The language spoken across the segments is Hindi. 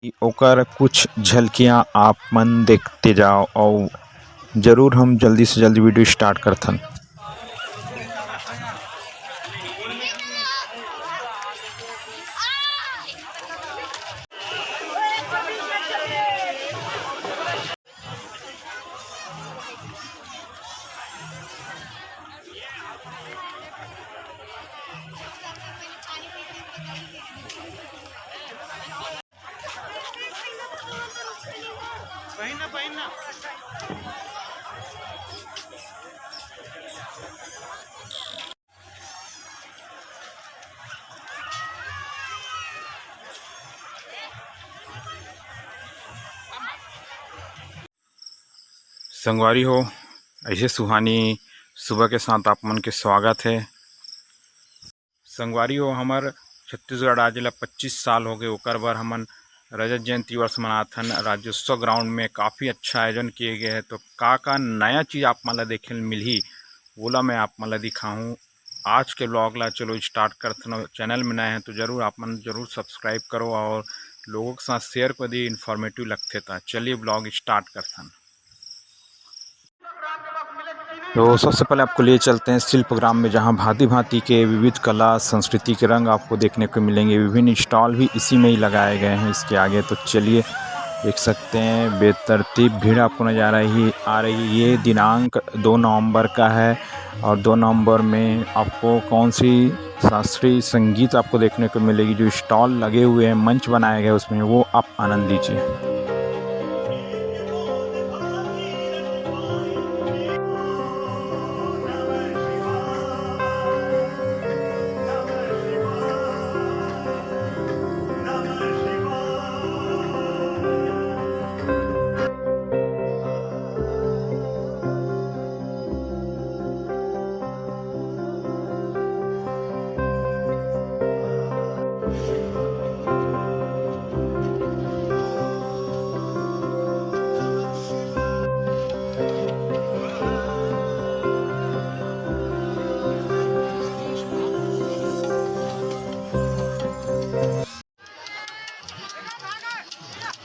ओकर कुछ झलकियाँ आप मन देखते जाओ और ज़रूर हम जल्दी से जल्दी वीडियो स्टार्ट करथन। संगवारी हो, ऐसे सुहानी सुबह के साथ आप मन के स्वागत है। संगवारी हो, हमर छत्तीसगढ़ राज्य ला 25 साल हो गए। ओकर बर हमन रजत जयंती वर्ष मनाथन। राज्योत्सव ग्राउंड में काफ़ी अच्छा आयोजन किए गए हैं। तो का नया चीज़ आप मन ला देखे ल मिलही ओला मैं आप मन ला दिखाऊँ। आज के ब्लॉग ला चलो स्टार्ट करथन। चैनल में नए हैं तो ज़रूर आप मन ज़रूर सब्सक्राइब करो और लोगों के साथ शेयर कर दी। इन्फॉर्मेटिव लगते था। चलिए ब्लॉग स्टार्ट करथन। तो सबसे पहले आपको लिए चलते हैं शिल्पग्राम में, जहां भांति भांति के विविध कला संस्कृति के रंग आपको देखने को मिलेंगे। विभिन्न स्टॉल भी इसी में ही लगाए गए हैं इसके आगे। तो चलिए देख सकते हैं बेतरतीब भीड़ आपको नज़र आ रही है। ये दिनांक 2 नवंबर का है और 2 नवंबर में आपको कौन सी शास्त्रीय संगीत आपको देखने को मिलेगी। जो स्टॉल लगे हुए हैं, मंच बनाए गए उसमें, वो आप आनंद लीजिए।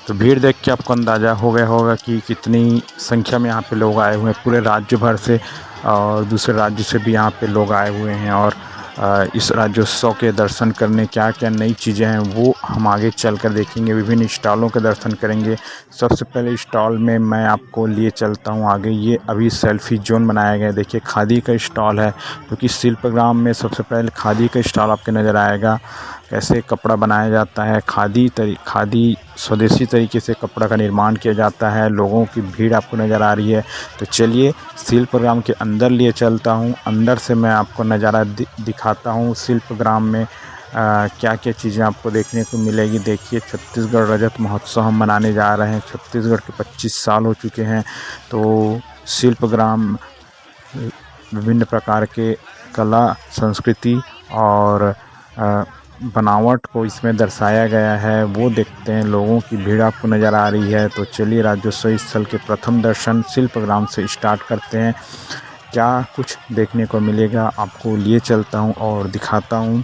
तो भीड़ देख के आपको अंदाज़ा हो गया होगा कि कितनी संख्या में यहाँ पे लोग आए हुए हैं। पूरे राज्य भर से और दूसरे राज्य से भी यहाँ पे लोग आए हुए हैं। और इस राज्योत्सव के दर्शन करने क्या क्या नई चीज़ें हैं वो हम आगे चलकर देखेंगे। विभिन्न स्टॉलों के दर्शन करेंगे। सबसे पहले स्टॉल में मैं आपको लिए चलता हूँ आगे। ये अभी सेल्फी जोन बनाया गया है। देखिए खादी का स्टॉल है, क्योंकि शिल्पग्राम में सबसे पहले खादी का स्टॉल आपके नज़र आएगा। कैसे कपड़ा बनाया जाता है, खादी स्वदेशी तरीके से कपड़ा का निर्माण किया जाता है। लोगों की भीड़ आपको नज़र आ रही है। तो चलिए शिल्पग्राम के अंदर लिए चलता हूँ। अंदर से मैं आपको नज़ारा दिखाता हूँ। शिल्पग्राम में क्या क्या चीज़ें आपको देखने को मिलेगी। देखिए छत्तीसगढ़ रजत महोत्सव हम मनाने जा रहे हैं। छत्तीसगढ़ के 25 साल हो चुके हैं। तो शिल्पग्राम विभिन्न प्रकार के कला संस्कृति और बनावट को इसमें दर्शाया गया है, वो देखते हैं। लोगों की भीड़ आपको नज़र आ रही है। तो चलिए राज्योत्सव स्थल के प्रथम दर्शन शिल्पग्राम से स्टार्ट करते हैं। क्या कुछ देखने को मिलेगा आपको लिए चलता हूं और दिखाता हूं।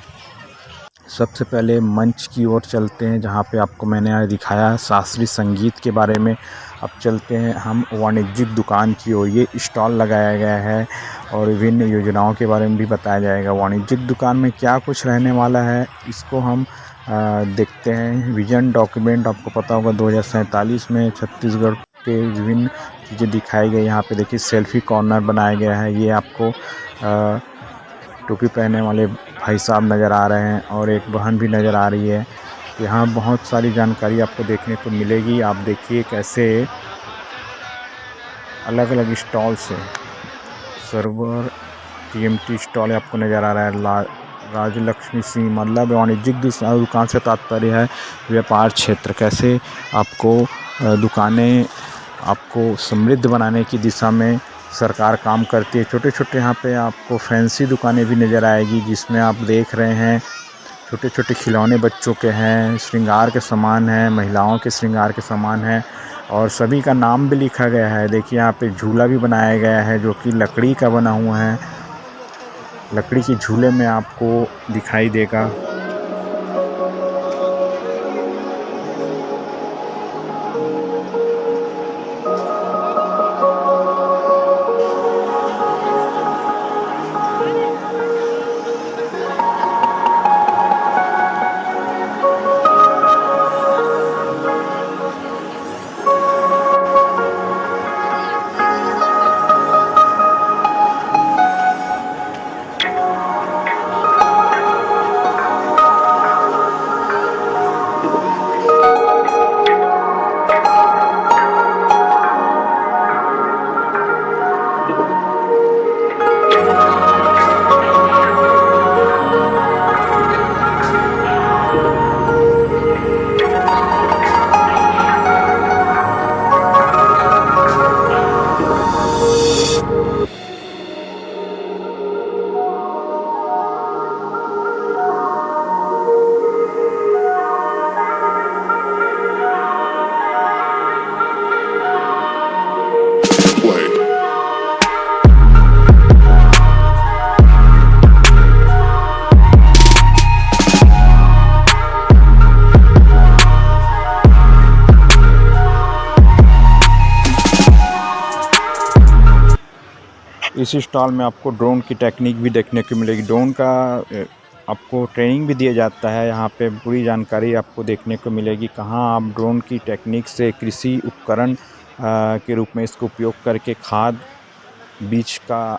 सबसे पहले मंच की ओर चलते हैं, जहां पे आपको मैंने दिखाया शास्त्रीय संगीत के बारे में। अब चलते हैं हम वाणिज्यिक दुकान की ओर। ये स्टॉल लगाया गया है और विभिन्न योजनाओं के बारे में भी बताया जाएगा। वाणिज्यिक दुकान में क्या कुछ रहने वाला है इसको हम देखते हैं। विजन डॉक्यूमेंट आपको पता होगा 2047 में छत्तीसगढ़ के विभिन्न चीज़ें दिखाई गई। यहाँ पे देखिए सेल्फी कॉर्नर बनाया गया है। ये आपको टोपी पहने वाले भाई साहब नज़र आ रहे हैं और एक बहन भी नज़र आ रही है। यहाँ बहुत सारी जानकारी आपको देखने को मिलेगी। आप देखिए कैसे अलग अलग स्टॉल से सर्वर टीएमटी स्टॉल आपको नज़र आ रहा है। राजलक्ष्मी सिंह मतलब वाणिज्यिक दुकान से तात्पर्य है व्यापार क्षेत्र। कैसे आपको दुकानें आपको समृद्ध बनाने की दिशा में सरकार काम करती है। छोटे छोटे यहाँ पे आपको फैंसी दुकानें भी नज़र आएगी, जिसमें आप देख रहे हैं छोटे छोटे खिलौने बच्चों के हैं, श्रृंगार के सामान हैं, महिलाओं के श्रृंगार के सामान हैं और सभी का नाम भी लिखा गया है। देखिए यहाँ पे झूला भी बनाया गया है जो कि लकड़ी का बना हुआ है। लकड़ी के झूले में आपको दिखाई देगा। इस स्टॉल में आपको ड्रोन की टेक्निक भी देखने को मिलेगी। ड्रोन का आपको ट्रेनिंग भी दिया जाता है। यहाँ पे पूरी जानकारी आपको देखने को मिलेगी। कहाँ आप ड्रोन की टेक्निक से कृषि उपकरण के रूप में इसको उपयोग करके खाद बीज का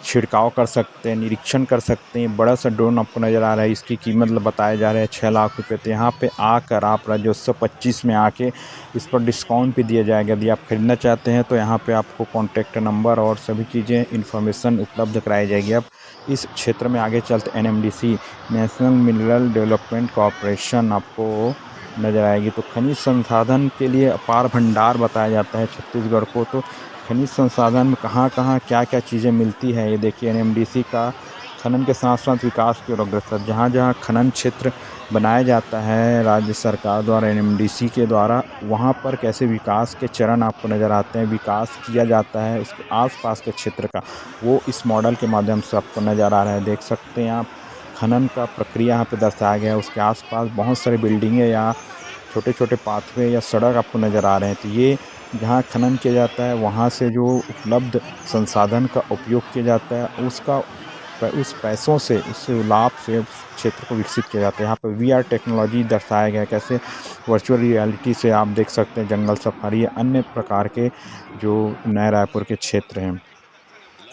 छिड़काव कर सकते हैं, निरीक्षण कर सकते हैं। बड़ा सा ड्रोन आपको नज़र आ रहा है। इसकी कीमत बताया जा रहा है 6 लाख रुपये। तो यहाँ पे आकर आप राज्योत्सव 25 में आके इस पर डिस्काउंट भी दिया जाएगा। यदि आप ख़रीदना चाहते हैं तो यहाँ पे आपको कॉन्टैक्ट नंबर और सभी चीज़ें इन्फॉर्मेशन उपलब्ध कराई जाएगी। अब इस क्षेत्र में आगे चलते NMDC national mineral development corporation आपको नज़र आएगी। तो खनिज संसाधन के लिए अपार भंडार बताया जाता है छत्तीसगढ़ को। तो खनिज संसाधन में कहाँ कहाँ क्या क्या चीज़ें मिलती है ये देखिए। NMDC का खनन के साथ साथ विकास की ओर अग्रसर। जहाँ जहाँ खनन क्षेत्र बनाया जाता है राज्य सरकार द्वारा NMDC के द्वारा, वहाँ पर कैसे विकास के चरण आपको नज़र आते हैं, विकास किया जाता है उसके आसपास के क्षेत्र का, वो इस मॉडल के माध्यम से आपको नज़र आ रहा है। देख सकते हैं आप खनन का प्रक्रिया यहाँ पे दर्शाया गया है। उसके आसपास बहुत सारी बिल्डिंगें या छोटे छोटे पाथवे या सड़क आपको नज़र आ रहे हैं। तो ये जहाँ खनन किया जाता है वहाँ से जो उपलब्ध संसाधन का उपयोग किया जाता है उसका उस पैसों से, उस लाभ से क्षेत्र को विकसित किया जाता है। यहाँ पर VR टेक्नोलॉजी दर्शाया गया है। कैसे वर्चुअल रियलिटी से आप देख सकते हैं जंगल सफारी या अन्य प्रकार के जो नए रायपुर के क्षेत्र हैं।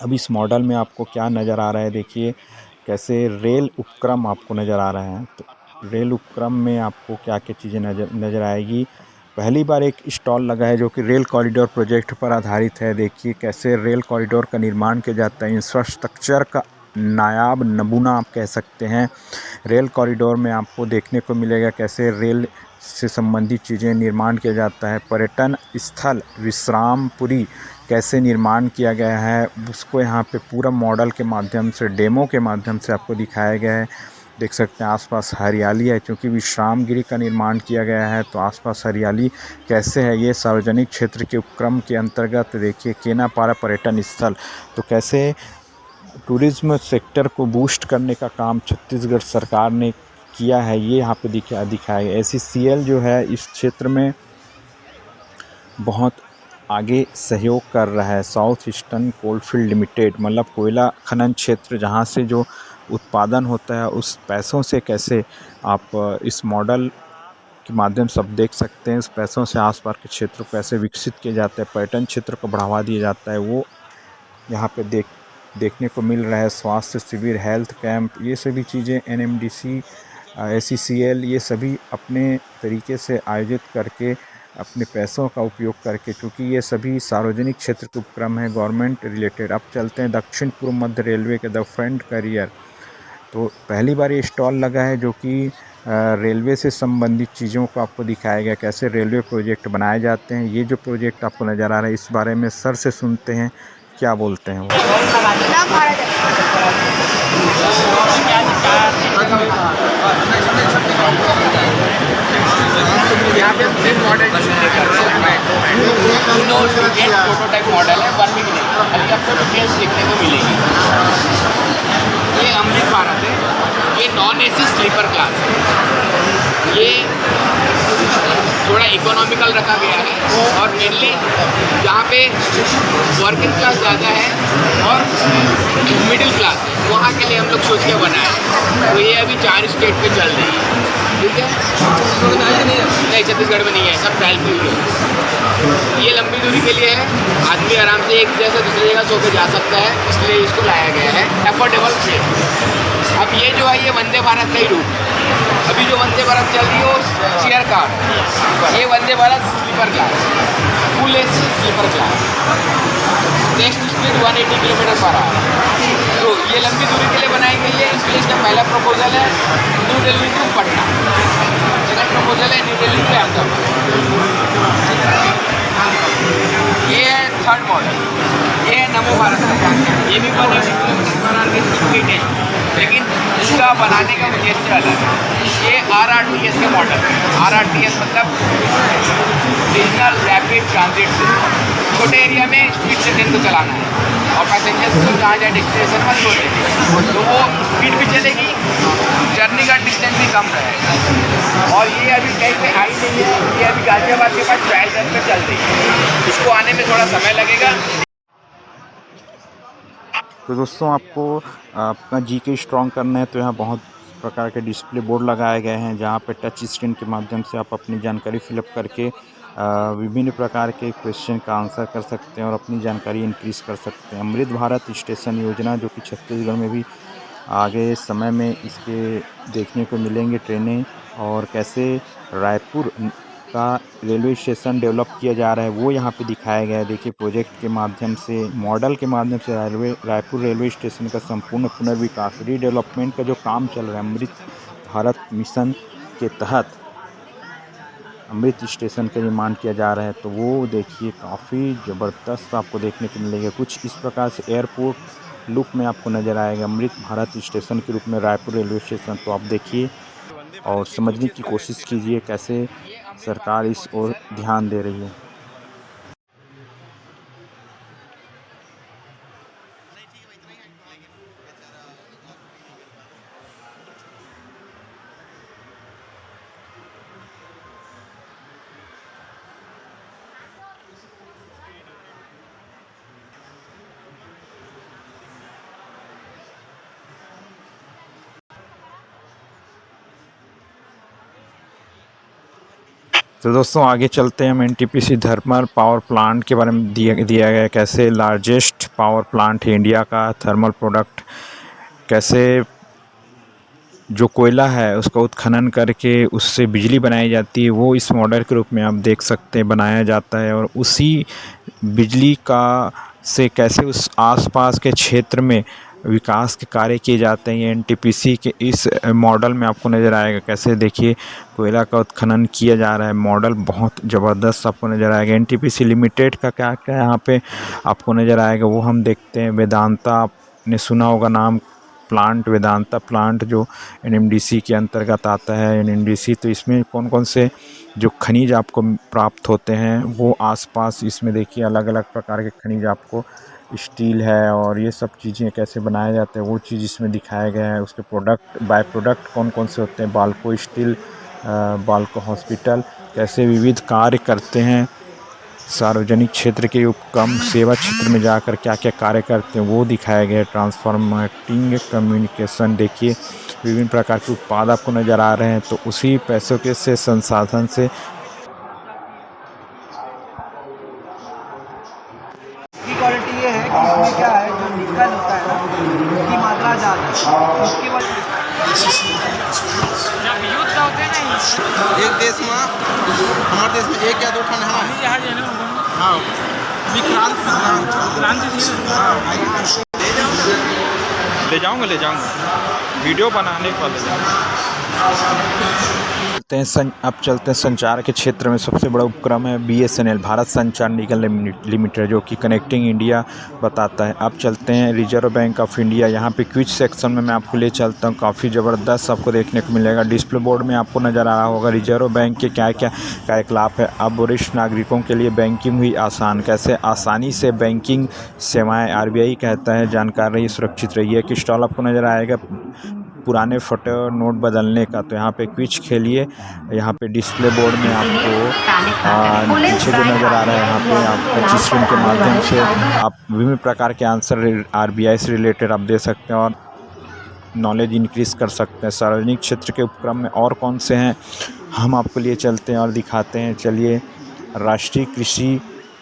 अब इस मॉडल में आपको क्या नज़र आ रहा है देखिए। कैसे रेल उपक्रम आपको नज़र आ रहा है। तो रेल उपक्रम में आपको क्या क्या चीज़ें नज़र आएगी। पहली बार एक स्टॉल लगा है जो कि रेल कॉरिडोर प्रोजेक्ट पर आधारित है। देखिए कैसे रेल कॉरिडोर का निर्माण किया जाता है। इंफ्रास्ट्रक्चर का नायाब नमूना आप कह सकते हैं। रेल कॉरिडोर में आपको देखने को मिलेगा कैसे रेल से संबंधित चीज़ें निर्माण किया जाता है। पर्यटन स्थल विश्रामपुरी कैसे निर्माण किया गया है उसको यहाँ पे पूरा मॉडल के माध्यम से, डेमो के माध्यम से आपको दिखाया गया है। देख सकते हैं आसपास हरियाली है, क्योंकि विश्राम गृह का निर्माण किया गया है तो आसपास हरियाली कैसे है। ये सार्वजनिक क्षेत्र के उपक्रम के अंतर्गत देखिए केनापारा पर्यटन स्थल। तो कैसे टूरिज़्म सेक्टर को बूस्ट करने का काम छत्तीसगढ़ सरकार ने किया है, ये यहाँ पे दिखाया गया। SCCL जो है इस क्षेत्र में बहुत आगे सहयोग कर रहा है। साउथ ईस्टर्न कोलफील्ड लिमिटेड मतलब कोयला खनन क्षेत्र, जहाँ से जो उत्पादन होता है उस पैसों से कैसे आप इस मॉडल के माध्यम से आप देख सकते हैं। उस पैसों से आसपास के क्षेत्र को कैसे विकसित किया जाता है, पर्यटन क्षेत्र को बढ़ावा दिया जाता है, वो यहाँ पे देखने को मिल रहा है। स्वास्थ्य शिविर, हेल्थ कैंप, ये सभी चीज़ें NMDC SCCL ये सभी अपने तरीके से आयोजित करके अपने पैसों का उपयोग करके, क्योंकि ये सभी सार्वजनिक क्षेत्र के उपक्रम हैं, गवर्नमेंट रिलेटेड। अब चलते हैं दक्षिण पूर्व मध्य रेलवे के द फ्रंट करियर। तो पहली बार ये स्टॉल लगा है जो कि रेलवे से संबंधित चीज़ों को आपको दिखाया गया, कैसे रेलवे प्रोजेक्ट बनाए जाते हैं। ये जो प्रोजेक्ट आपको नज़र आ रहा है इस बारे में सर से सुनते हैं क्या बोलते हैं वो। यहाँ पे 3 मॉडल प्रोटोटाइप मॉडल है, बन भी नहीं अभी आपको डिटेल्स देखने को मिलेगी। ये अमृत भारत है, ये नॉन AC स्लीपर क्लास है। ये थोड़ा इकोनॉमिकल रखा गया है और मेनली जहाँ पे वर्किंग क्लास ज़्यादा है और मिडिल क्लास है वहाँ के लिए हम लोग सोच के बनाए। तो ये अभी 4 स्टेट पे चल रही है, ठीक है। नहीं छत्तीसगढ़ में नहीं है, सब ट्रायल पे ही है। ये लंबी दूरी के लिए है, आदमी आराम से एक जगह से दूसरी जगह सो के जा सकता है, इसलिए इसको लाया गया है अफोर्डेबल रेट। अब ये जो है ये वंदे भारत का ही रूट। अभी जो वंदे भारत चल रही है वो चेयर कार, ये Vande Bharat sleeper class, full AC sleeper class. Next speed 180 kilometre per hour. तो ये लंबी दूरी के लिए बनाई गई है, इसलिए इसका पहला प्रपोजल है New Delhi to Patna, second proposal है न्यू दिल्ली टू अहमदाबाद। ये है थर्ड मॉडल, ये है नमो भारत का। ये भी 180 किलोमीटर पर आवर की स्पीड है, लेकिन इसका बनाने का उद्देश्य अलग है। ये RRTS के मॉडल, RRTS मतलब रीजनल रैपिड ट्रांजिट सिस्टम। छोटे एरिया में स्पीड से ट्रेन को चलाना है और पैसेंजर्स को जहाँ जाए डेस्टिनेशन पर छोड़ेंगे, तो वो स्पीड भी चलेगी, जर्नी का डिस्टेंस भी कम रहेगा। और ये अभी कहीं पे आई नहीं है, ये अभी गाजियाबाद के पास ट्रायल रन पे चल रही है। इसको आने में थोड़ा समय लगेगा। तो दोस्तों आपको अपना जीके स्ट्रॉन्ग करना है तो यहाँ बहुत प्रकार के डिस्प्ले बोर्ड लगाए गए हैं, जहाँ पे टच स्क्रीन के माध्यम से आप अपनी जानकारी फिलअप करके विभिन्न प्रकार के क्वेश्चन का आंसर कर सकते हैं और अपनी जानकारी इंक्रीज़ कर सकते हैं। अमृत भारत स्टेशन योजना जो कि छत्तीसगढ़ में भी आगे समय में इसके देखने को मिलेंगे ट्रेनें, और कैसे रायपुर का रेलवे स्टेशन डेवलप किया जा रहा है वो यहाँ पे दिखाया गया है। देखिए प्रोजेक्ट के माध्यम से, मॉडल के माध्यम से रायपुर रेलवे स्टेशन का संपूर्ण पुनर्विकास रीडेवलपमेंट का जो काम चल रहा है अमृत भारत मिशन के तहत अमृत स्टेशन का निर्माण किया जा रहा है। तो वो देखिए काफ़ी ज़बरदस्त आपको देखने को मिलेगा। कुछ इस प्रकार से एयरपोर्ट लुक में आपको नज़र आएगा अमृत भारत स्टेशन के रूप में रायपुर रेलवे स्टेशन। तो आप देखिए और समझने की कोशिश कीजिए कैसे सरकार इस ओर ध्यान दे रही है। तो दोस्तों आगे चलते हैं हम एनटीपीसी थर्मल पावर प्लांट के बारे में दिया गया कैसे लार्जेस्ट पावर प्लांट है इंडिया का थर्मल प्रोडक्ट, कैसे जो कोयला है उसका उत्खनन करके उससे बिजली बनाई जाती है, वो इस मॉडल के रूप में आप देख सकते हैं बनाया जाता है। और उसी बिजली का से कैसे उस आसपास के क्षेत्र में विकास के कार्य किए जाते हैं, ये एनटीपीसी के इस मॉडल में आपको नज़र आएगा। कैसे देखिए कोयला का उत्खनन किया जा रहा है, मॉडल बहुत ज़बरदस्त आपको नज़र आएगा। एनटीपीसी लिमिटेड का क्या क्या यहाँ पे आपको नज़र आएगा वो हम देखते हैं। वेदांता, आपने सुना होगा नाम प्लांट, वेदांता प्लांट जो एनएमडीसी के अंतर्गत आता है। एनएमडीसी तो इसमें कौन कौन से जो खनिज आपको प्राप्त होते हैं वो आसपास इसमें देखिए अलग अलग प्रकार के खनिज आपको, स्टील है और ये सब चीज़ें कैसे बनाए जाते हैं वो चीज़ इसमें दिखाया गया है। उसके प्रोडक्ट, बाय प्रोडक्ट कौन कौन से होते हैं, बाल्को स्टील, बाल्को हॉस्पिटल कैसे विविध कार्य करते हैं, सार्वजनिक क्षेत्र के उपक्रम सेवा क्षेत्र में जाकर क्या क्या कार्य करते हैं वो दिखाया गया है। ट्रांसफॉर्मेटिंग कम्युनिकेशन, देखिए विभिन्न प्रकार के उत्पाद आपको नज़र आ रहे हैं। तो उसी पैसों के से संसाधन से की क्वालिटी ये है कि इसमें क्या है जो निकल होता है ना उसकी मात्रा ज़्यादा है, उसकी वजह जब युद्ध होते हैं ना एक देश में हमारे देश में एक या दो ठन है ना। हाँ विक्रांत ले जाऊंगा वीडियो बनाने को ले अब चलते हैं संचार के क्षेत्र में सबसे बड़ा उपक्रम है बीएसएनएल भारत संचार निगम लिमिटेड जो कि कनेक्टिंग इंडिया बताता है। अब चलते हैं रिजर्व बैंक ऑफ इंडिया, यहाँ पे क्विज सेक्शन में मैं आपको ले चलता हूँ। काफ़ी ज़बरदस्त आपको देखने को मिलेगा। डिस्प्ले बोर्ड में आपको नज़र आ रहा होगा रिजर्व बैंक के क्या क्या कार्यकलाप है। अब वरिष्ठ नागरिकों के लिए बैंकिंग हुई आसान, कैसे आसानी से बैंकिंग सेवाएँ आरबीआई कहता है जानकारी सुरक्षित रही है। कि स्टॉल आपको नज़र आएगा पुराने फोटो नोट बदलने का। तो यहाँ पे क्विज खेलिए। यहाँ पे डिस्प्ले बोर्ड में आपको पीछे जो नज़र आ रहा है यहाँ पे आप टच स्क्रीन के माध्यम से आप विभिन्न प्रकार के आंसर आरबीआई से रिलेटेड आप दे सकते हैं और नॉलेज इंक्रीज़ कर सकते हैं। सार्वजनिक क्षेत्र के उपक्रम में और कौन से हैं हम आपको लिए चलते हैं और दिखाते हैं। चलिए, राष्ट्रीय कृषि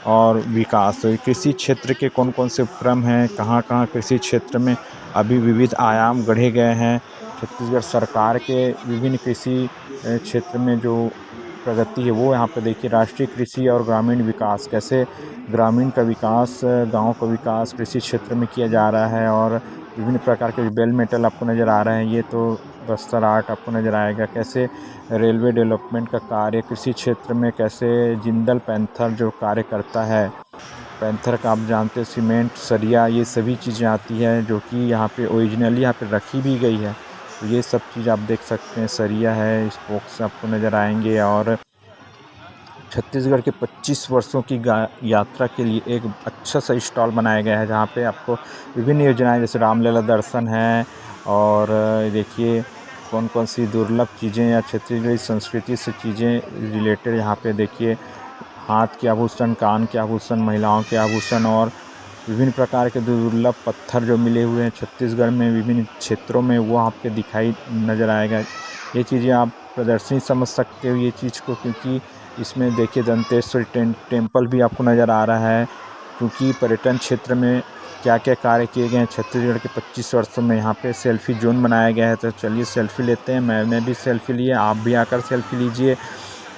और विकास, तो कृषि क्षेत्र के कौन कौन से उपक्रम हैं, कहाँ कहाँ कृषि क्षेत्र में अभी विविध आयाम गढ़े गए हैं। छत्तीसगढ़ सरकार के विभिन्न कृषि क्षेत्र में जो प्रगति है वो यहाँ पे देखिए। राष्ट्रीय कृषि और ग्रामीण विकास, कैसे ग्रामीण का विकास, गांव का विकास कृषि क्षेत्र में किया जा रहा है। और विभिन्न प्रकार के बेल मेटल आपको नज़र आ रहे हैं, ये तो बस्तर आर्ट आपको नज़र आएगा। कैसे रेलवे डेवलपमेंट का कार्य कृषि क्षेत्र में, कैसे जिंदल पैंथर जो कार्य करता है, पैंथर का आप जानते हैं, सीमेंट, सरिया, ये सभी चीज़ें आती हैं जो कि यहाँ पे ओरिजिनली यहाँ पे रखी भी गई है। तो ये सब चीज़ आप देख सकते हैं। सरिया है, स्पोक्स आपको नज़र आएंगे। और छत्तीसगढ़ के 25 वर्षों की यात्रा के लिए एक अच्छा सा स्टॉल बनाया गया है जहाँ पे आपको विभिन्न योजनाएं जैसे रामलला दर्शन है और देखिए कौन कौन सी दुर्लभ चीज़ें या छत्तीसगढ़ी संस्कृति से चीज़ें रिलेटेड यहाँ पे देखिए। हाथ के आभूषण, कान के आभूषण, महिलाओं के आभूषण और विभिन्न प्रकार के जो दुर्लभ पत्थर जो मिले हुए हैं छत्तीसगढ़ में विभिन्न क्षेत्रों में, वो आपके दिखाई नज़र आएगा। ये चीज़ें आप प्रदर्शनी समझ सकते हो ये चीज़ को, क्योंकि इसमें देखिए दंतेश्वरी टेम्पल भी आपको नज़र आ रहा है। क्योंकि पर्यटन क्षेत्र में क्या क्या कार्य किए गए हैं छत्तीसगढ़ के 25 वर्षों में, यहाँ पे सेल्फी जोन बनाया गया है। तो चलिए सेल्फी लेते हैं, मैंने भी सेल्फी ली है, आप भी आकर सेल्फी लीजिए।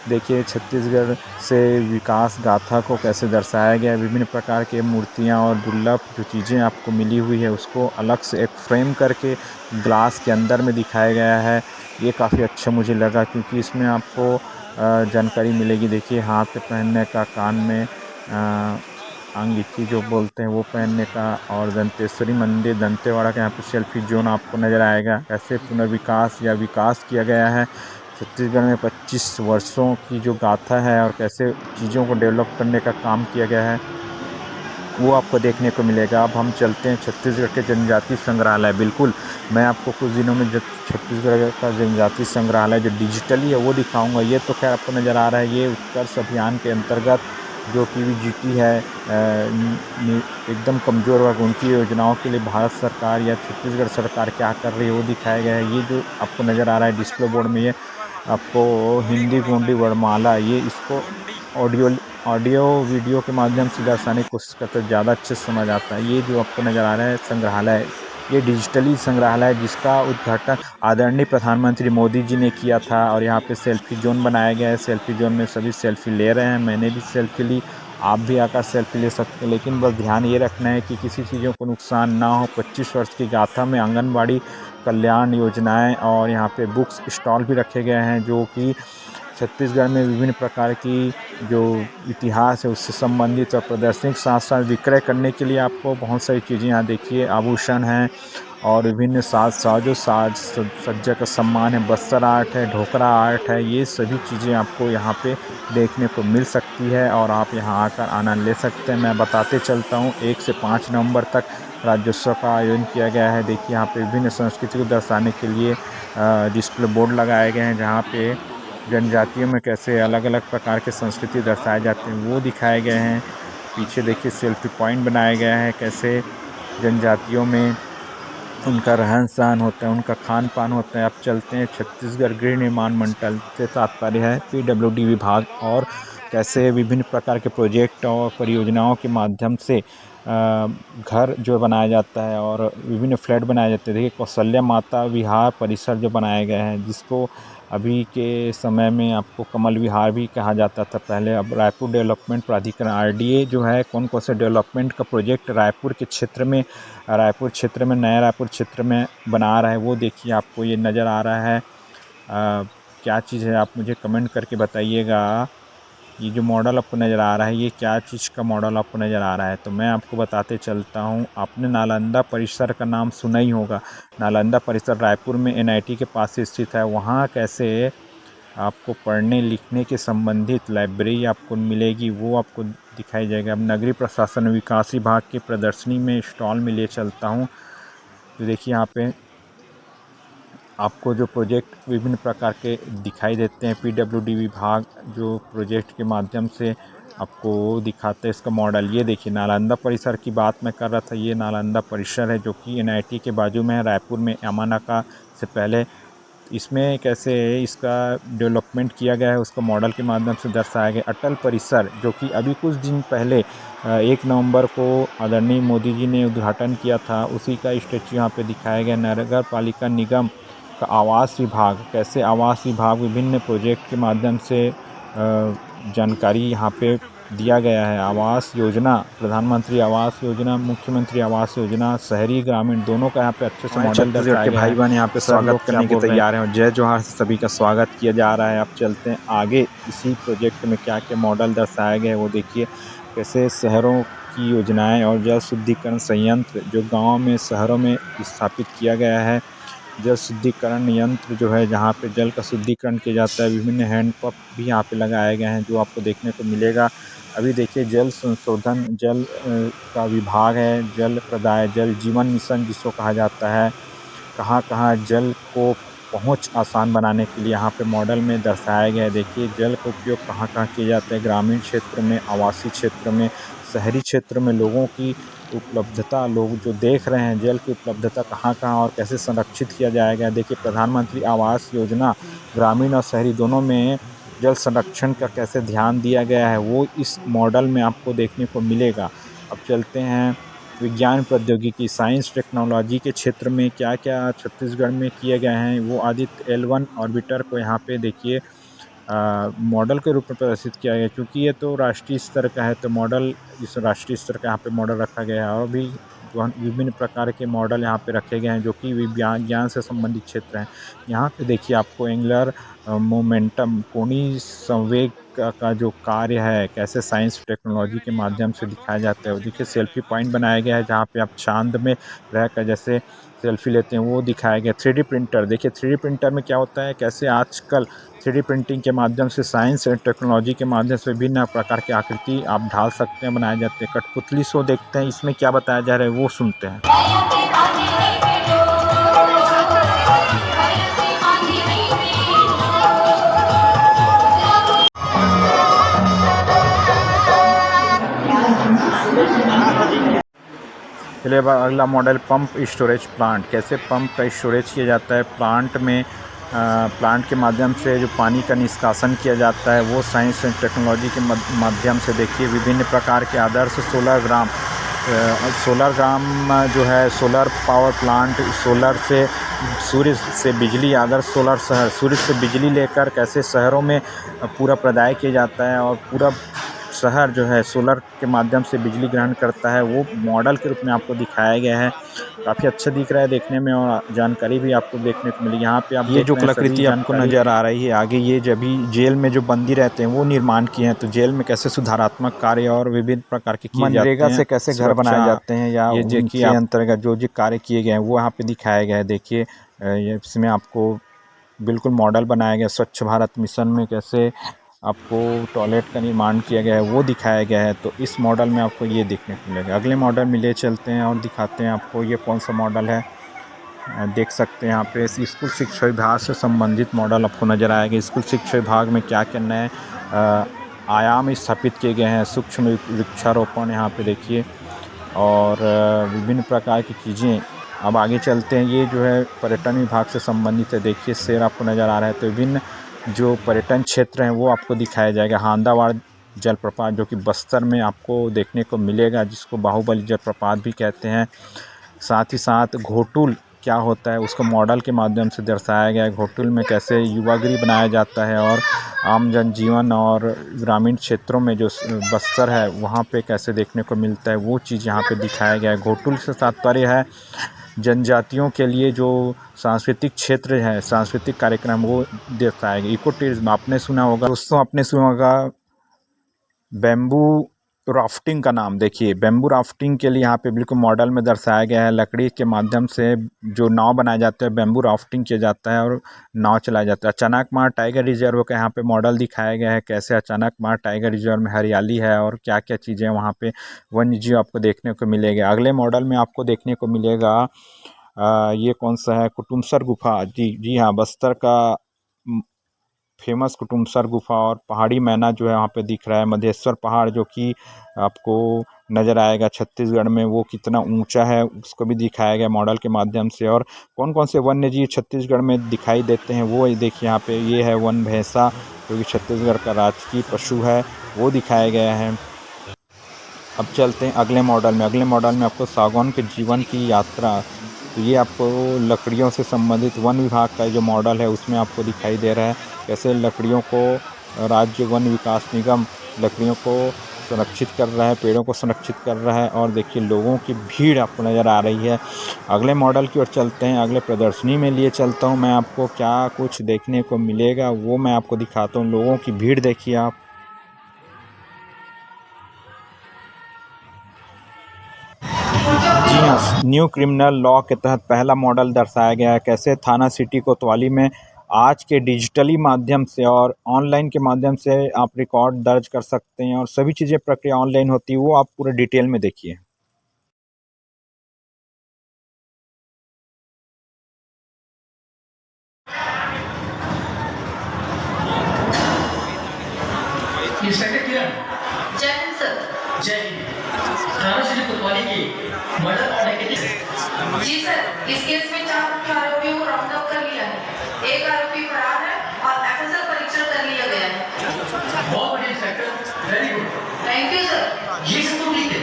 देखिए छत्तीसगढ़ से विकास गाथा को कैसे दर्शाया गया है। विभिन्न प्रकार के मूर्तियाँ और दुर्लभ जो चीज़ें आपको मिली हुई है उसको अलग से एक फ्रेम करके ग्लास के अंदर में दिखाया गया है। ये काफ़ी अच्छा मुझे लगा, क्योंकि इसमें आपको जानकारी मिलेगी। देखिए हाथ पे पहनने का, कान में अंगीठी जो बोलते हैं वो पहनने का, और दंतेश्वरी मंदिर दंतेवाड़ा का यहाँ पे सेल्फी जोन आपको नज़र आएगा। कैसे पुनर्विकास या विकास किया गया है छत्तीसगढ़ में 25 वर्षों की जो गाथा है, और कैसे चीज़ों को डेवलप करने का काम किया गया है वो आपको देखने को मिलेगा। अब हम चलते हैं छत्तीसगढ़ के जनजातीय संग्रहालय। बिल्कुल, मैं आपको कुछ दिनों में छत्तीसगढ़ का जनजातीय संग्रहालय जो डिजिटली है वो दिखाऊंगा। ये तो खैर आपको नज़र आ रहा है, ये उत्कर्ष अभियान के अंतर्गत जो PVGT है एकदम कमज़ोर वर्ग उनकी योजनाओं के लिए भारत सरकार या छत्तीसगढ़ सरकार क्या कर रही है वो दिखाया गया है। ये जो आपको नज़र आ रहा है डिस्प्ले बोर्ड में, ये आपको हिंदी गोंडी वर्णमाला, ये इसको ऑडियो वीडियो के माध्यम से दर्शाने की कोशिश करते हैं, ज़्यादा अच्छे से समझ आता है। ये जो आपको नज़र आ रहा है संग्रहालय, ये डिजिटली संग्रहालय है जिसका उद्घाटन आदरणीय प्रधानमंत्री मोदी जी ने किया था। और यहाँ पे सेल्फी जोन बनाया गया है। सेल्फी जोन में सभी सेल्फी ले रहे हैं, मैंने भी सेल्फी ली, आप भी आकर सेल्फी ले सकते हैं। लेकिन बस ध्यान ये रखना है कि किसी चीज़ों को नुकसान ना हो। 25 वर्ष की गाथा में आंगनबाड़ी कल्याण योजनाएं और यहाँ पे बुक्स स्टॉल भी रखे गए हैं, जो कि छत्तीसगढ़ में विभिन्न प्रकार की जो इतिहास है उससे संबंधित और प्रदर्शनी के साथ साथ विक्रय करने के लिए आपको बहुत सारी चीज़ें यहाँ देखिए आभूषण हैं और विभिन्न साज सज्जा का सामान है, बस्तर आर्ट है, ढोकरा आर्ट है, ये सभी चीज़ें आपको यहाँ पे देखने को मिल सकती है और आप यहाँ आकर आनंद ले सकते हैं। मैं बताते चलता हूँ 1 से 5 नवंबर तक राज्योत्सव का आयोजन किया गया है। देखिए यहाँ पे विभिन्न संस्कृति को दर्शाने के लिए डिस्प्ले बोर्ड लगाए गए हैं, जहाँ पे जनजातियों में कैसे अलग अलग प्रकार के संस्कृति दर्शाए जाते हैं वो दिखाए गए हैं। पीछे देखिए सेल्फी पॉइंट बनाया गया है, कैसे जनजातियों में उनका रहन सहन होता है, उनका खान पान होता है। अब चलते हैं छत्तीसगढ़ गृह निर्माण मंडल से तात्पर्य है PWD विभाग, और कैसे विभिन्न प्रकार के प्रोजेक्ट और परियोजनाओं के माध्यम से घर जो बनाया जाता है और विभिन्न फ्लैट बनाए जाते हैं। देखिए कौशल्या माता विहार परिसर जो बनाया गया है, जिसको अभी के समय में आपको कमल विहार भी कहा जाता था पहले। अब रायपुर डेवलपमेंट प्राधिकरण RDA जो है कौन कौन से डेवलपमेंट का प्रोजेक्ट रायपुर क्षेत्र में नया रायपुर क्षेत्र में बना रहा है वो देखिए आपको ये नज़र आ रहा है। क्या चीज़ है आप मुझे कमेंट करके बताइएगा। ये जो मॉडल आपको नज़र आ रहा है ये क्या चीज़ का मॉडल आपको नज़र आ रहा है, तो मैं आपको बताते चलता हूँ। आपने नालंदा परिसर का नाम सुना ही होगा। नालंदा परिसर रायपुर में NIT के पास स्थित है। वहाँ कैसे आपको पढ़ने लिखने के संबंधित लाइब्रेरी आपको मिलेगी वो आपको दिखाई जाएगा। अब नगरीय प्रशासन विकास विभाग की प्रदर्शनी में स्टॉल में ले चलता हूँ। तो देखिए यहाँ पे आपको जो प्रोजेक्ट विभिन्न प्रकार के दिखाई देते हैं, PWD विभाग जो प्रोजेक्ट के माध्यम से आपको दिखाते हैं इसका मॉडल। ये देखिए नालंदा परिसर की बात मैं कर रहा था, ये नालंदा परिसर है जो कि NIT के बाजू में है रायपुर में, यामानाका से पहले। इसमें कैसे इसका डेवलपमेंट किया गया है उसका मॉडल के माध्यम से दर्शाया गया। अटल परिसर जो कि अभी कुछ दिन पहले 1 नवंबर को आदरणीय मोदी जी ने उद्घाटन किया था, उसी का स्टैच्यू यहाँ पे दिखाया गया। नगर पालिका निगम का आवास विभाग, कैसे आवास विभाग विभिन्न प्रोजेक्ट के माध्यम से जानकारी यहाँ पे दिया गया है। आवास योजना, प्रधानमंत्री आवास योजना, मुख्यमंत्री आवास योजना, शहरी ग्रामीण दोनों का यहाँ पे अच्छे से मॉडल दर्शाया गया है। भाई बहन यहाँ पे स्वागत करने के तैयार हैं और जय जोहार से सभी का स्वागत किया जा रहा है। अब चलते हैं आगे, इसी प्रोजेक्ट में क्या क्या मॉडल दर्शाया गया है वो देखिए। कैसे शहरों की योजनाएँ और जल शुद्धिकरण संयंत्र जो गाँव में शहरों में स्थापित किया गया है। जल शुद्धिकरण यंत्र जो है जहाँ पे जल का शुद्धिकरण किया जाता है। विभिन्न हैंडपंप भी यहाँ पे लगाए गए हैं जो आपको देखने को मिलेगा। अभी देखिए जल संशोधन जल का विभाग है, जल प्रदाय जल जीवन मिशन जिसको कहा जाता है। कहाँ कहाँ जल को पहुंच आसान बनाने के लिए यहाँ पे मॉडल में दर्शाया गया है। देखिए जल का उपयोग कहाँ कहाँ किए जाते हैं, ग्रामीण क्षेत्र में, आवासीय क्षेत्र में, शहरी क्षेत्र में लोगों की उपलब्धता, लोग जो देख रहे हैं जल की उपलब्धता कहाँ कहाँ और कैसे संरक्षित किया जाएगा। देखिए प्रधानमंत्री आवास योजना ग्रामीण और शहरी दोनों में जल संरक्षण का कैसे ध्यान दिया गया है वो इस मॉडल में आपको देखने को मिलेगा। अब चलते हैं विज्ञान प्रौद्योगिकी, साइंस टेक्नोलॉजी के क्षेत्र में क्या क्या छत्तीसगढ़ में किए गए हैं वो आदित्य L1 ऑर्बिटर को यहाँ पे देखिए मॉडल के रूप में प्रदर्शित किया गया, क्योंकि ये तो राष्ट्रीय स्तर का है तो मॉडल इस राष्ट्रीय स्तर का यहाँ पे मॉडल रखा गया है। और भी विभिन्न प्रकार के मॉडल यहाँ पे रखे गए हैं जो कि विज्ञान से संबंधित क्षेत्र हैं। यहाँ पे देखिए आपको एंगुलर मोमेंटम, कोणीय संवेग का जो कार्य है कैसे साइंस टेक्नोलॉजी के माध्यम से दिखाया जाता है। देखिए सेल्फी पॉइंट बनाया गया है जहाँ पे आप चांद में रहकर जैसे सेल्फी लेते हैं वो दिखाया गया। 3D प्रिंटर, देखिए 3D प्रिंटर में क्या होता है, कैसे आजकल 3D प्रिंटिंग के माध्यम से साइंस एंड टेक्नोलॉजी के माध्यम से विभिन्न प्रकार की आकृति आप ढाल सकते हैं, बनाए जाते हैं। कठपुतली शो देखते हैं, इसमें क्या बताया जा रहा है वो सुनते हैं। चलिए अब अगला मॉडल पंप स्टोरेज प्लांट, कैसे पंप का स्टोरेज किया जाता है प्लांट में, प्लांट के माध्यम से जो पानी का निष्कासन किया जाता है वो साइंस एंड टेक्नोलॉजी के माध्यम से देखिए विभिन्न प्रकार के आदर्श सोलर ग्राम जो है सोलर पावर प्लांट, सोलर से सूर्य से बिजली, आदर्श सोलर शहर, सूर्य से बिजली लेकर कैसे शहरों में पूरा प्रदाय किया जाता है और पूरा शहर जो है सोलर के माध्यम से बिजली ग्रहण करता है वो मॉडल के रूप में आपको दिखाया गया है। काफ़ी अच्छा दिख रहा है देखने में और जानकारी भी आपको देखने को मिली। यहाँ पे आप ये जो कलाकृति आपको नज़र आ रही है आगे, ये जब भी जेल में जो बंदी रहते हैं वो निर्माण किए हैं, तो जेल में कैसे सुधारात्मक कार्य और विभिन्न प्रकार के किए जाते हैं, मनरेगा से कैसे घर बनाए जाते हैं या ये के अंतर्गत जो कार्य किए गए हैं वो यहाँ पे दिखाया गया है। देखिए इसमें आपको बिल्कुल मॉडल बनाया गया, स्वच्छ भारत मिशन में कैसे आपको टॉयलेट का निर्माण किया गया है वो दिखाया गया है। तो इस मॉडल में आपको ये देखने को मिलेगा। अगले मॉडल में ले चलते हैं और दिखाते हैं आपको ये कौन सा मॉडल है। देख सकते हैं यहाँ पे स्कूल शिक्षा विभाग से संबंधित मॉडल आपको नज़र आएगा। स्कूल शिक्षा विभाग में क्या क्या नए आयाम स्थापित किए गए हैं, सूक्ष्म वृक्षारोपण यहाँ पे देखिए और विभिन्न प्रकार की चीज़ें। अब आगे चलते हैं, ये जो है पर्यटन विभाग से संबंधित है। देखिए शेर आपको नज़र आ रहा है, तो विभिन्न जो पर्यटन क्षेत्र हैं वो आपको दिखाया जाएगा। हांदावाड़ जलप्रपात जो कि बस्तर में आपको देखने को मिलेगा, जिसको बाहुबली जलप्रपात भी कहते हैं। साथ ही साथ घोटुल क्या होता है उसको मॉडल के माध्यम से दर्शाया गया है। घोटुल में कैसे युवागृह बनाया जाता है और आम जनजीवन और ग्रामीण क्षेत्रों में जो बस्तर है वहाँ पे कैसे देखने को मिलता है वो चीज़ यहाँ पे दिखाया गया है। घोटुल से तात्पर्य है जनजातियों के लिए जो सांस्कृतिक क्षेत्र है, सांस्कृतिक कार्यक्रम वो दर्शाएगा। इको टूरिज्म आपने सुना होगा दोस्तों, आपने सुना होगा बैम्बू राफ्टिंग का नाम। देखिए बैम्बू राफ्टिंग के लिए यहाँ पे बिल्कुल मॉडल में दर्शाया गया है। लकड़ी के माध्यम से जो नाव बनाया जाता है बैम्बू राफ्टिंग किया जाता है और नाव चलाया जाता है। अचानकमार टाइगर रिजर्व का यहाँ पे मॉडल दिखाया गया है, कैसे अचानकमार टाइगर रिजर्व में हरियाली है और क्या क्या चीज़ें वहाँ पे वन्य जीव आपको देखने को मिलेगा। अगले मॉडल में आपको देखने को मिलेगा ये कौन सा है, कुटुमसर गुफा। जी हाँ, बस्तर का फेमस कुटुमसर गुफा और पहाड़ी मैना जो है वहाँ पे दिख रहा है। मधेश्वर पहाड़ जो कि आपको नज़र आएगा छत्तीसगढ़ में, वो कितना ऊंचा है उसको भी दिखाया गया मॉडल के माध्यम से। और कौन कौन से वन्य जीव छत्तीसगढ़ में दिखाई देते हैं वो देखिए यहाँ पे, ये है वन भैंसा जो कि छत्तीसगढ़ का राजकीय पशु है वो दिखाया गया है। अब चलते हैं अगले मॉडल में। अगले मॉडल में आपको सागौन के जीवन की यात्रा, तो ये आपको लकड़ियों से संबंधित वन विभाग का जो मॉडल है उसमें आपको दिखाई दे रहा है, कैसे लकड़ियों को राज्य वन विकास निगम लकड़ियों को संरक्षित कर रहा है, पेड़ों को संरक्षित कर रहा है। और देखिए लोगों की भीड़ आपको नज़र आ रही है। अगले मॉडल की ओर चलते हैं, अगले प्रदर्शनी में लिए चलता हूँ मैं आपको, क्या कुछ देखने को मिलेगा वो मैं आपको दिखाता हूँ। लोगों की भीड़ देखिए आप। जी हाँ, न्यू क्रिमिनल लॉ के तहत पहला मॉडल दर्शाया गया है, कैसे थाना सिटी कोतवाली में आज के डिजिटली माध्यम से और ऑनलाइन के माध्यम से आप रिकॉर्ड दर्ज कर सकते हैं और सभी चीज़ें प्रक्रिया ऑनलाइन होती है, वो आप पूरे डिटेल में देखिए। इंस्पेक्टर किरण। जय हिंद सर। जय हिंद। थाना श्री कोतवाली की मर्डर और डकैती। जी सर, इस केस में 4 मुख्य आरोपियों को राउंड अप कर लिया है। एक आरोपी फरार है और एफएसएल परीक्षण कर लिया गया है। बहुत बढ़िया inspector, very good. Thank you sir. ये सब तो ठीक है,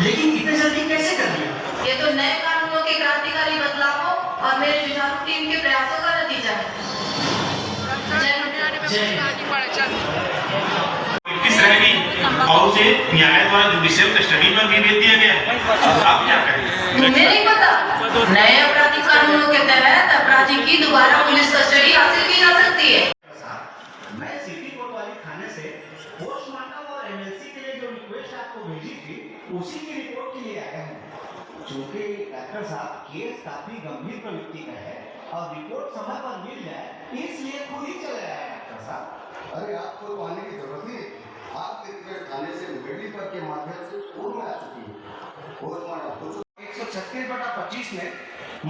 लेकिन इतने जल्दी कैसे कर लिया? ये तो नए कानूनों के क्रांतिकारी बदलावों और मेरे जुझारू टीम के प्रयासों का नतीजा है। जय हिंद। जय हिंद। और उसे न्यायालय द्वारा जुडिशियल कस्टडी में भी भेज दिया गया है। आप क्या करें? मुझे नहीं पता। नए आपराधिक कानूनों के तहत अपराधी की दोबारा पुलिस कस्टडी हासिल की जा सकती है। मैं सिटी कोतवाली थाने से पोस्टमार्टम और एमएलसी के लिए जो रिक्वेस्ट आपको भेजी थी उसी की रिपोर्ट के लिए आया हूँ। चूंकि डॉक्टर साहब केस काफी गंभीर प्रवृत्ति का है और रिपोर्ट समय पर मिल जाए इसलिए खुद ही चले आए डॉक्टर साहब। अरे आपको तो आने की जरूरत ही नहीं। आपके रिपोर्ट थाने से मुंगेली पर के माध्यम से पूर्व में आ चुकी है। पोस्टमार्टम 136/25 में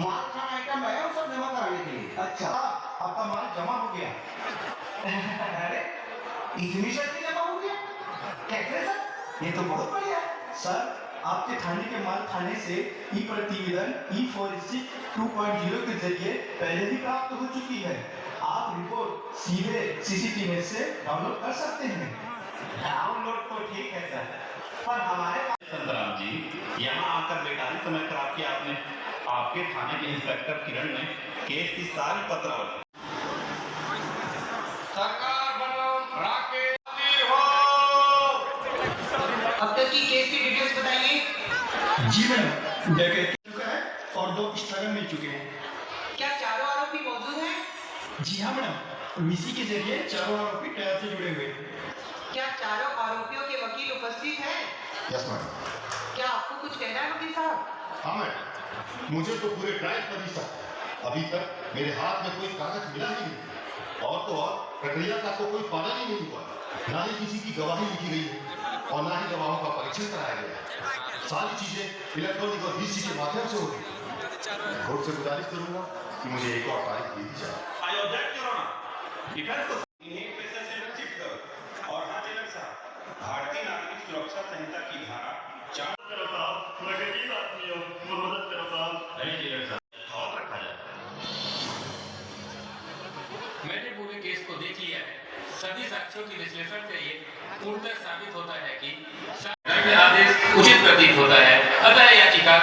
माल खाना आइटम आया वो सब जमा कराने के लिए। अच्छा, आपका माल जमा हो गया। अरे इतनी जल्दी जमा हो गया कैसे सर? ये तो बहुत बढ़िया है सर। आपके थाने के माल खाने से ई प्रतिवेदन E46 2.0 के जरिए पहले ही प्राप्त हो चुकी है। आप रिपोर्ट सीधे सीसीटीवी से डाउनलोड कर सकते हैं। डाउनलोड तो ठीक है सर, पर हमारे संतराम जी, यहाँ आकर बेकारी समय खराब किया आपने। आपके थाने के इंस्पेक्टर किरण ने केस की सारी पत्रावली सरकार बनाम राकेश हो। अब तक की केस की डिटेल्स बताइए। जी मैडम, डकैती चुका है और 2 स्थगन मिल चुके हैं। क्या चारों आरोपी मौजूद हैं? जी हाँ मैडम, इसी के जरिए चारों आरोपी ट्रायल से जुड़े हुए हैं। क्या चारों आरोपियों के वकील उपस्थित हैं? Yes madam. क्या आपको कुछ कहना है वकील साहब? हाँ मैडम, मुझे तो पूरे ट्रायल पर ही शक। अभी तक मेरे हाथ में कोई कागज मिला ही नहीं और तो और प्रक्रिया का तो कोई पालन ही नहीं हुआ। ना ही किसी की गवाही लिखी गई है और ना ही गवाहों का परीक्षण कराया गया है। सारी चीजें इलेक्ट्रॉनिक और VC के माध्यम से हो रही है। कोर्ट से गुजारिश करूंगा कि मुझे एक और तारीख दी जाए। I object your honour. Defence को इन्हें पेशे से रक्षित करो। और हाँ जनक साहब, भारतीय नागरिक सुरक्षा संहिता की धारा 4 रखा जाए। मैंने पूरे केस को देख लिया है। सभी साक्ष्यों की विश्लेषण से ये पूर्णतः साबित होता है कि आदेश उचित प्रतीत होता है। अतः याचिका